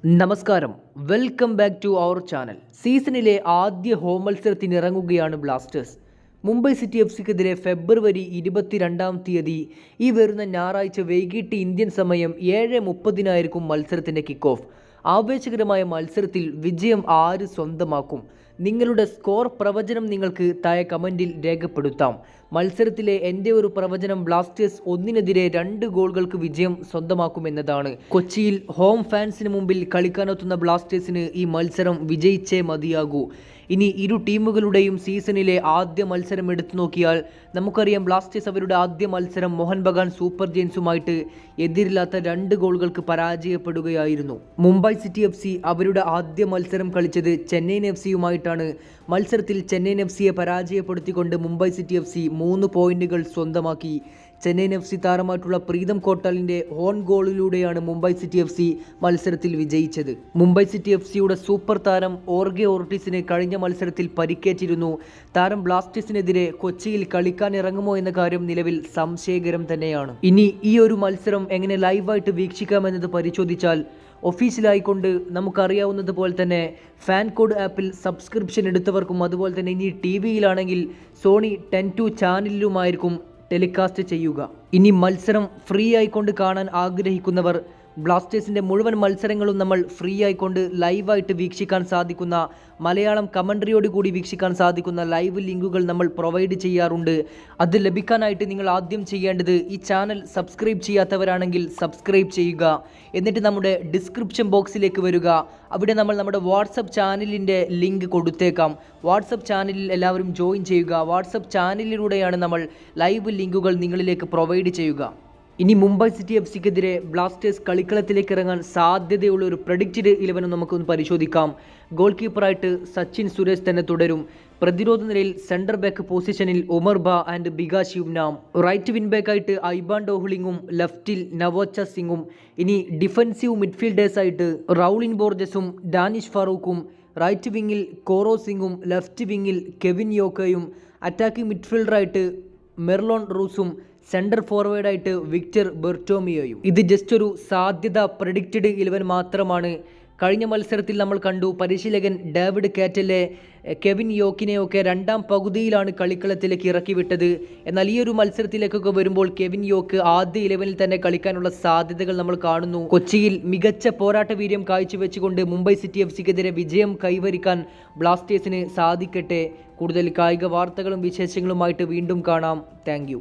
നമസ്കാരം, welcome back to our channel. സീസണിലെ ആദ്യ ഹോം മത്സരത്തിനിറങ്ങുകയാണ് ബ്ലാസ്റ്റേഴ്സ്. മുംബൈ സിറ്റി എഫ് ഫെബ്രുവരി 22 ഈ വരുന്ന ഞായറാഴ്ച വൈകിട്ട് ഇന്ത്യൻ സമയം 7:30 മത്സരത്തിൻ്റെ കിക്ക് ഓഫ്. ആവേശകരമായ മത്സരത്തിൽ വിജയം ആര് സ്വന്തമാക്കും? നിങ്ങളുടെ സ്കോർ പ്രവചനം നിങ്ങൾക്ക് താഴെ കമൻറ്റിൽ രേഖപ്പെടുത്താം. മത്സരത്തിലെ എൻ്റെ ഒരു പ്രവചനം ബ്ലാസ്റ്റേഴ്സ് 1-2 ഗോളുകൾക്ക് വിജയം സ്വന്തമാക്കുമെന്നതാണ്. കൊച്ചിയിൽ ഹോം ഫാൻസിന് മുമ്പിൽ കളിക്കാനെത്തുന്ന ബ്ലാസ്റ്റേഴ്സിന് ഈ മത്സരം വിജയിച്ചേ മതിയാകൂ. ഇനി ഇരു ടീമുകളുടെയും സീസണിലെ ആദ്യ മത്സരം എടുത്തു നോക്കിയാൽ നമുക്കറിയാം, ബ്ലാസ്റ്റേഴ്സ് അവരുടെ ആദ്യ മത്സരം മോഹൻ ബഗാൻ സൂപ്പർ ജയൻസുമായിട്ട് എതിരില്ലാത്ത 2 ഗോളുകൾക്ക് പരാജയപ്പെടുകയായിരുന്നു. മുംബൈ സിറ്റി FC അവരുടെ ആദ്യ മത്സരം കളിച്ചത് ചെന്നൈയിൻ FCയുമായിട്ടാണ്. മത്സരത്തിൽ ചെന്നൈയിൻ FCയെ പരാജയപ്പെടുത്തിക്കൊണ്ട് മുംബൈ സിറ്റി FC 3 പോയിന്റുകൾ സ്വന്തമാക്കി. ചെന്നൈയിൻ FC താരമായിട്ടുള്ള പ്രീതം കോട്ടാലിൻ്റെ ഓൺ ഗോളിലൂടെയാണ് മുംബൈ സിറ്റി FC മത്സരത്തിൽ വിജയിച്ചത്. മുംബൈ സിറ്റി FCയുടെ സൂപ്പർ താരം ഓർഗെ ഓർട്ടിസിന് കഴിഞ്ഞ മത്സരത്തിൽ പരിക്കേറ്റിരുന്നു. താരം ബ്ലാസ്റ്റേഴ്സിനെതിരെ കൊച്ചിയിൽ കളിക്കാനിറങ്ങുമോ എന്ന കാര്യം നിലവിൽ സംശയകരം തന്നെയാണ്. ഇനി ഈ ഒരു മത്സരം എങ്ങനെ ലൈവായിട്ട് വീക്ഷിക്കാമെന്നത് പരിശോധിച്ചാൽ, ഒഫീഷ്യലായിക്കൊണ്ട് നമുക്കറിയാവുന്നതുപോലെ തന്നെ ഫാൻ കോഡ് ആപ്പിൽ സബ്സ്ക്രിപ്ഷൻ എടുത്തവർക്കും അതുപോലെ തന്നെ ഇനി TV-യിലാണെങ്കിൽ സോണി 10 ചാനലിലുമായിരിക്കും ടെലികാസ്റ്റ് ചെയ്യുക. ഇനി മത്സരം ഫ്രീ ആയിക്കൊണ്ട് കാണാൻ ആഗ്രഹിക്കുന്നവർ ബ്ലാസ്റ്റേഴ്സിൻ്റെ മുഴുവൻ മത്സരങ്ങളും നമ്മൾ ഫ്രീ ആയിക്കൊണ്ട് ലൈവായിട്ട് വീക്ഷിക്കാൻ സാധിക്കുന്ന, മലയാളം കമൻട്രിയോട് കൂടി വീക്ഷിക്കാൻ സാധിക്കുന്ന ലൈവ് ലിങ്കുകൾ നമ്മൾ പ്രൊവൈഡ് ചെയ്യാറുണ്ട്. അത് ലഭിക്കാനായിട്ട് നിങ്ങൾ ആദ്യം ചെയ്യേണ്ടത്, ഈ ചാനൽ സബ്സ്ക്രൈബ് ചെയ്യാത്തവരാണെങ്കിൽ സബ്സ്ക്രൈബ് ചെയ്യുക. എന്നിട്ട് നമ്മുടെ ഡിസ്ക്രിപ്ഷൻ ബോക്സിലേക്ക് വരിക. അവിടെ നമ്മൾ നമ്മുടെ വാട്സപ്പ് ചാനലിൻ്റെ ലിങ്ക് കൊടുത്തേക്കാം. വാട്സപ്പ് ചാനലിൽ എല്ലാവരും ജോയിൻ ചെയ്യുക. വാട്സപ്പ് ചാനലിലൂടെയാണ് നമ്മൾ ലൈവ് ലിങ്കുകൾ നിങ്ങളിലേക്ക് പ്രൊവൈഡ് ചെയ്യുക. ഇനി മുംബൈ സിറ്റി FCക്കെതിരെ ബ്ലാസ്റ്റേഴ്സ് കളിക്കളത്തിലേക്ക് ഇറങ്ങാൻ സാധ്യതയുള്ള ഒരു പ്രഡിക്റ്റഡ് 11 നമുക്കൊന്ന് പരിശോധിക്കാം. ഗോൾ കീപ്പറായിട്ട് സച്ചിൻ സുരേഷ് തന്നെ തുടരും. പ്രതിരോധ നിരയിൽ സെൻറ്റർ ബാക്ക് പൊസിഷനിൽ ഉമർ ബാ and Bikash Yumnam. Right wing ബാക്കായിട്ട് ഐബാൻ ഡോഹ്ലിങ്ങും ലെഫ്റ്റിൽ നവോച്ച സിംഗും. ഇനി ഡിഫൻസീവ് മിഡ്ഫീൽഡേഴ്സായിട്ട് റൗളിൻ ബോർജസും ഡാനിഷ് ഫറൂഖും. റൈറ്റ് വിങ്ങിൽ കോറോ സിംഗും ലെഫ്റ്റ് വിങ്ങിൽ കെവിൻ യോക്കയും. അറ്റാക്കിംഗ് മിഡ്ഫീൽഡറായിട്ട് മെർലോൺ റൂസും സെൻറ്റർ ഫോർവേഡായിട്ട് വിക്ടർ ബെർട്ടോമിയോയും. ഇത് ജസ്റ്റ് ഒരു സാധ്യത പ്രഡിക്റ്റഡ് 11 മാത്രമാണ്. കഴിഞ്ഞ മത്സരത്തിൽ നമ്മൾ കണ്ടു, പരിശീലകൻ ഡേവിഡ് കാറ്റലെ കെവിൻ യോക്കിനെയൊക്കെ 2ാം പകുതിയിലാണ് കളിക്കളത്തിലേക്ക് ഇറക്കി വിട്ടത്. എന്നാൽ ഈ ഒരു മത്സരത്തിലേക്കൊക്കെ വരുമ്പോൾ കെവിൻ യോക്ക് ആദ്യ 11-ൽ തന്നെ കളിക്കാനുള്ള സാധ്യതകൾ നമ്മൾ കാണുന്നു. കൊച്ചിയിൽ മികച്ച പോരാട്ട വീര്യം കാഴ്ചവെച്ചുകൊണ്ട് മുംബൈ സിറ്റി FCക്കെതിരെ വിജയം കൈവരിക്കാൻ ബ്ലാസ്റ്റേഴ്സിന് സാധിക്കട്ടെ. കൂടുതൽ കായിക വാർത്തകളും വിശേഷങ്ങളുമായിട്ട് വീണ്ടും കാണാം. താങ്ക്